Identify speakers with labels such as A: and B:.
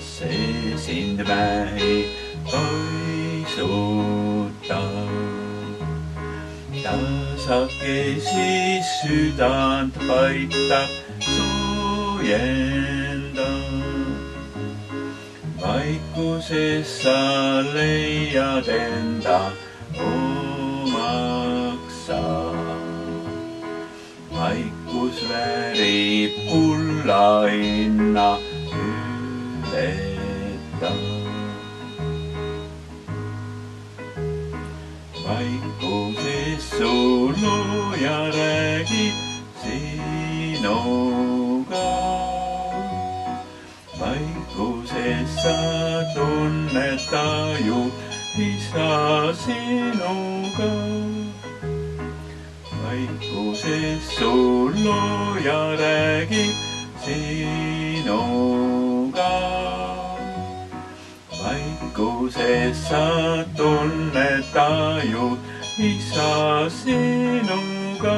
A: see sind vähi paisutab. Tasakesi südant aitab soojendab. Vaikuses sa leiad enda omaks sa. Vaikus väärib kulla hinna ületab. Vaikuses su looja räägib sinuga. Vaikuses sa tunned tajud isa sinuga. Vaikuses su looja räägib sinuga. Vaikuses sa tunned tajud isa sinuga.